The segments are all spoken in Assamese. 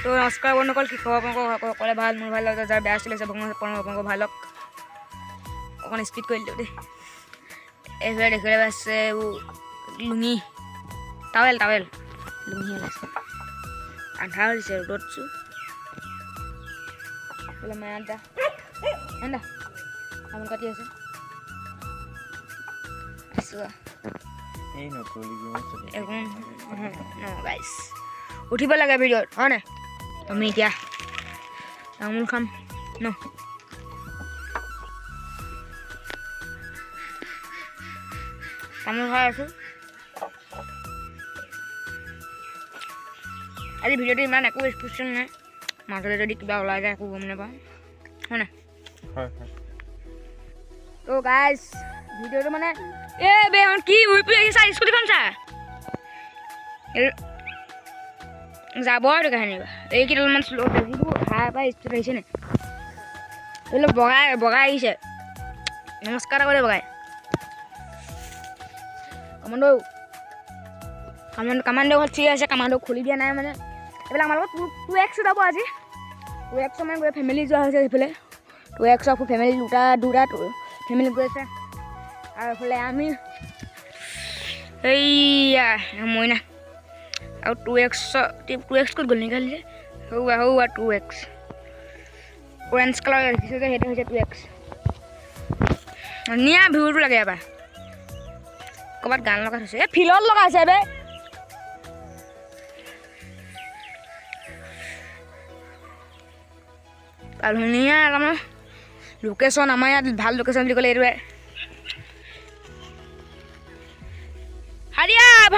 তো নমস্কাৰ বন্ধুসকল, কি খবৰ আপোনালোকৰ? সকলোৱে ভাল, মোৰ ভাল লাগে। যাৰ বেয়া চলিছে আপোনালোকৰ ভাল হওক। অকণ স্পীড কৰি দিলোঁ দেই। এইফালে দেখিলে আছে লুঙি, টাৱেল লুঙি আছে। আন্ধাৰ হৈছে, ৰ'দত চো বোলে মায়া দা এন্দা তামোল কাটি আছে। গাইছ উঠিব লাগে ভিডিঅ'ত, হয় নাই? আমি এতিয়া তামোল খাম ন। তামোল খাই আছোঁ। আজি ভিডিঅ'টো ইমান একো স্পেচিয়েল নাই, মাজতে যদি কিবা ওলাই যায় একো গম নাপাওঁ, হয় নাই? তো গাইছ ভিডিঅ'টো মানে কি স্কুটিখন চা যাব আৰু কাহিনীবা এইকেইডালমান শ্ল' যিবোৰ হাই পাই স্পীড আহিছে নে এইবিলাক বগাই আহিছে। নমস্কাৰ কৰে বগাই কামাণ্ডো ঘৰত ঠিক আছে। কামাণ্ডো খুলি দিয়া নাই মানে এইবিলাক আমাৰ লগত 2x যাব আজি। 2x মানে গৈ ফেমিলি যোৱা হৈছে সেইফালে। 2x ফেমিলি দুটা ফেমিলি গৈ আছে। আৰু এইফালে আমি এইয়া মইনা আৰু 2x ক'ত গ'ল নিকালি যে হৌ 2x অৰেঞ্জ কালাৰ দেখিছে যে সেইটো হৈছে 2x। ধুনীয়া ভিউটো লাগে এবাৰ। ক'ৰবাত গান লগাই থৈছে, এই ফিল্ডত লগাইছে বে। ধুনীয়া তাৰমানে লোকেশ্যন, আমাৰ ইয়াত ভাল লোকেশ্যন বুলি ক'লে এইটোৱে। হাৰিয়াব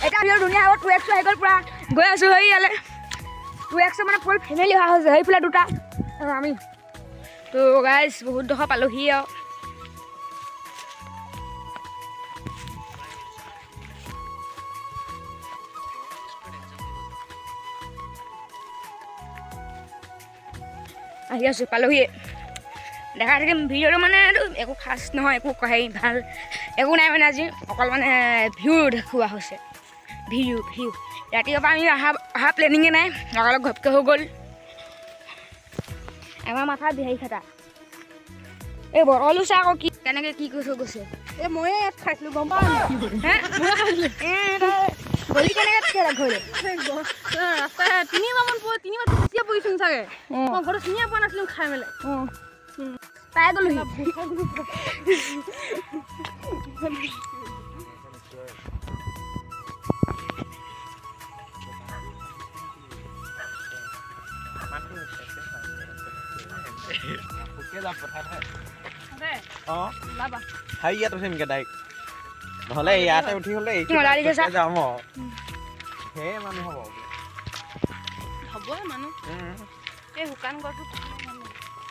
এটা ধুনীয়া হ'ব। 2x আহি গ'ল, পুৰা গৈ আছোঁ সেইয়ালে। 2x মানে ফুল ফেমিলি অহা হৈছে, সেইফালে দুটা আৰু আমি। তো গাইজ বহুত ডোখৰ পালোহি আৰু আহি আছোঁ, পালোহি। দেখা থাকিম ভিডিঅ'টো মানে একো খাচ নহয়, একো হেৰি ভাল একো নাই মানে। আজি অকল মানে ভিউ দেখুওৱা হৈছে। ভিউ ৰাতিপুৱাৰ পৰা আমি অহা প্লেনিঙে নাই, অলপ ঘপকৈ হৈ গ'ল। আমাৰ মাথা বিহাৰী খাটা এই বটলো চা আকৌ কি কেনেকৈ কি কৰি থৈ গৈছে। এই ময়ে ইয়াত খাইছিলোঁ, গম পাওঁ হে ময়ে খাইছিলোঁ। গলি কেনেকৈ ঘৰলে ৰাস্তা তিনিবাৰমান বেছিয়ে পৰিছোঁ চাগে। মই ঘৰটো চিনিয়ে পোৱা নাছিলোঁ খাই মেলে। পাই গ'লোহি। ইয়াত উঠিমগে ডাইৰেক্ট, নহ'লে ইয়াতে উঠি হ'লে যাম সেই মানুহ হ'ব মানুহ। এই শুকান গছটো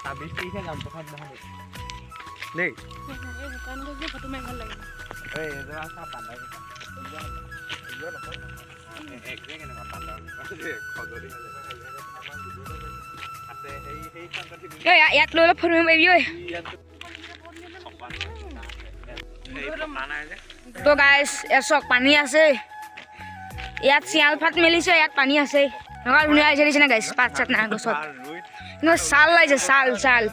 26 তাৰিখে যাম পথাৰত নহয় দেই। এই শুকান গছটো ফটো মাৰি ভাল লাগে। এজোৰা চা পাণ্ডা ইয়াত লৈ অলপ ফটো মাৰিবি ঐ। তো গাইছ ইয়াত চক পানী আছে, ইয়াত চিয়াল ফাট মেলিছে, ইয়াত পানী আছে। এনেকুৱা ধুনীয়া আহিছে দিছে নে গাইছ? পাত চাত নাই গছত, কিন্তু ছাল লাগিছে, ছাল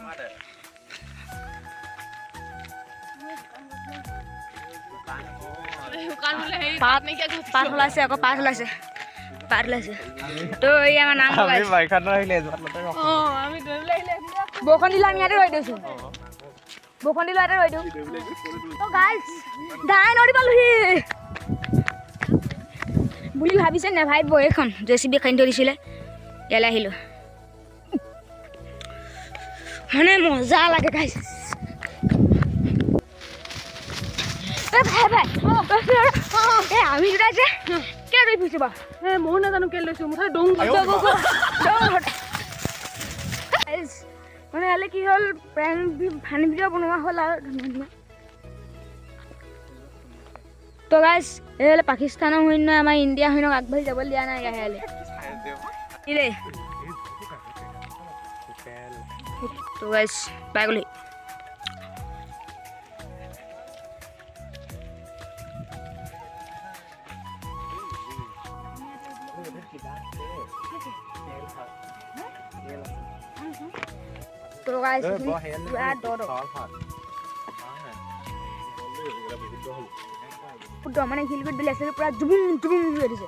পাত ওলাইছে আকৌ পাত ওলাইছে। তো এই আমাৰ নাম বৰষুণ দিলে আমি ইয়াতে ৰৈ দিছোঁ। নদী পালোহি বুলি ভাবিছে নে ভাই? এইখন JCB খান্দি থৈ দিছিলে, ইয়ালৈ আহিলোঁ। মানে মজা লাগে গাইছ। আমি দুটা যে কেলে ৰৈ ফুৰিছোঁ বাৰু? ময়ো নাজানো কেলে লৈছোঁ, মুঠতে দৌৰ মানে ইয়ালৈ কি হ'ল, ফানি ভিডিঅ' বনোৱা হ'ল আৰু ধুনীয়া। তো গাইছ এইফালে পাকিস্তানৰ সৈন্য আমাৰ ইণ্ডিয়া সৈন্যক আগবাঢ়ি যাবলৈ দিয়া নাই। ইয়ালৈ তো গাইছ বাই গ'লি তো গাইছ পুৰা মানে শিলগুট বিলি আছে পুৰা জুবিম জুবিম হৈ দিছে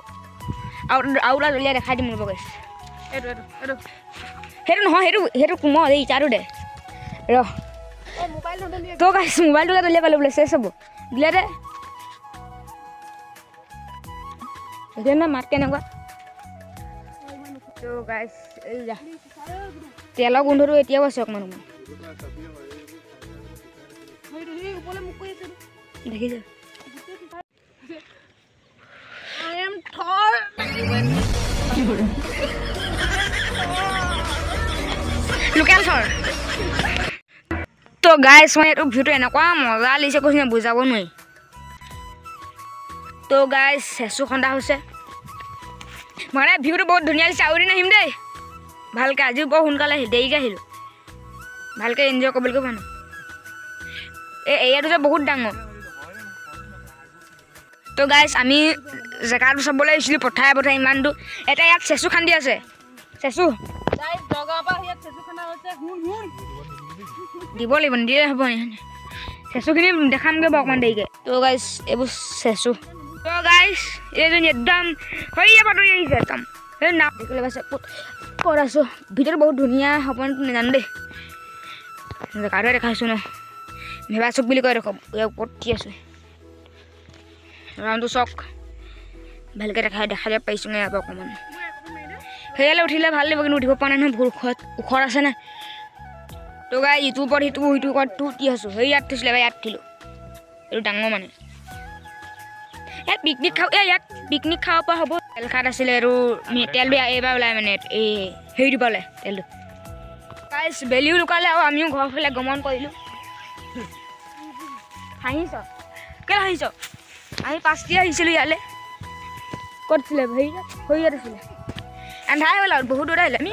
আৰু দলিয়াই দেখাই দিম মোৰ গাইছ এইটো সেইটো নহয় সেইটো কোমল এই ইটাটো দে ৰ তো গাইছ মোবাইলটো দলিয়াই পালোঁ বোলে চেছ হ'ব দিলে দে এতিয়া না মাত কেনেকুৱা তো গাইছ এই যা তেলৰ গোন্ধটো এতিয়াও আছে অকণমান দেখিছে লোকেল থৰ তো গাইছ মানে এইটো ভিউটো এনেকুৱা মজা লাগিছে কৈছে বুজাব নোৱাৰি তো গাইছ চেঁচু খন্দা হৈছে মানে ভিউটো বহুত ধুনীয়া লাগিছে আৰু এদিন আহিম দেই ভালকৈ আজিও বৰ সোনকালে দেৰিকৈ আহিলোঁ ভালকৈ এনজয় কৰিবলৈ মানুহ এই এৰিয়াটো যে বহুত ডাঙৰ তো গাইছ আমি জেগাটো চাবলৈ আহিছিলোঁ পথাৰে ইমান দূৰ এটা ইয়াত চেঁচু খান্দি আছে চেঁচু দিব লাগিব নিদিলে হ'ব চেঁচুখিনি দেখামগৈ বাৰু অকণমান দেৰিকৈ তো গাইছ এইবোৰ চেঁচু তো গাইছ এইজনী একদম সৰিয়া পাতৰি আহিছে একদম এই নাপ দেখিবলৈ পাইছে ক'ত আছোঁ ভিতৰটো বহুত ধুনীয়া হ'ব নাজানো দেই জেগাটোৱে দেখাইছোঁ ন ভেবা চুক বুলি কয় দেখোন ইয়াৰ ওপৰত কি আছোঁ ৰাউণ্ডটো চক ভালকৈ দেখা যাব পাৰিছোঁ ইয়াৰ পৰা অকণমান সেয়ালৈ উঠিলে ভাল লাগিব কিন্তু উঠিব পৰা নাই নহয় বহুত ওখত আছে নাই তো গাই ইটোৰ ওপৰত সিটো ওপৰত উঠি আছোঁ সেই ইয়াত থৈছিলে ইয়াত উঠিলোঁ এইটো ডাঙৰ মানে ইয়াত পিকনিক খাব পৰা হ'ব তেল খাত আছিলে আৰু তেলটো এইবাৰ ওলাই মানে এই হেৰিটো পৰা ওলাই তেলটো গাইছ বেলিও লুকালে আৰু আমিও ঘৰৰ ফালে গমন কৰিলোঁ হাঁহিছ কেলৈ হাঁহিছ আমি 5টি আহিছিলোঁ ইয়ালৈ ক'ত আছিলে হেৰিয়াত আছিলে এন্ধাৰে হ'ল আৰু বহুত দূৰ আহিলে আমি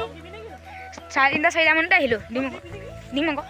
3:30-4টামানতে আহিলোঁ দিম আকৌ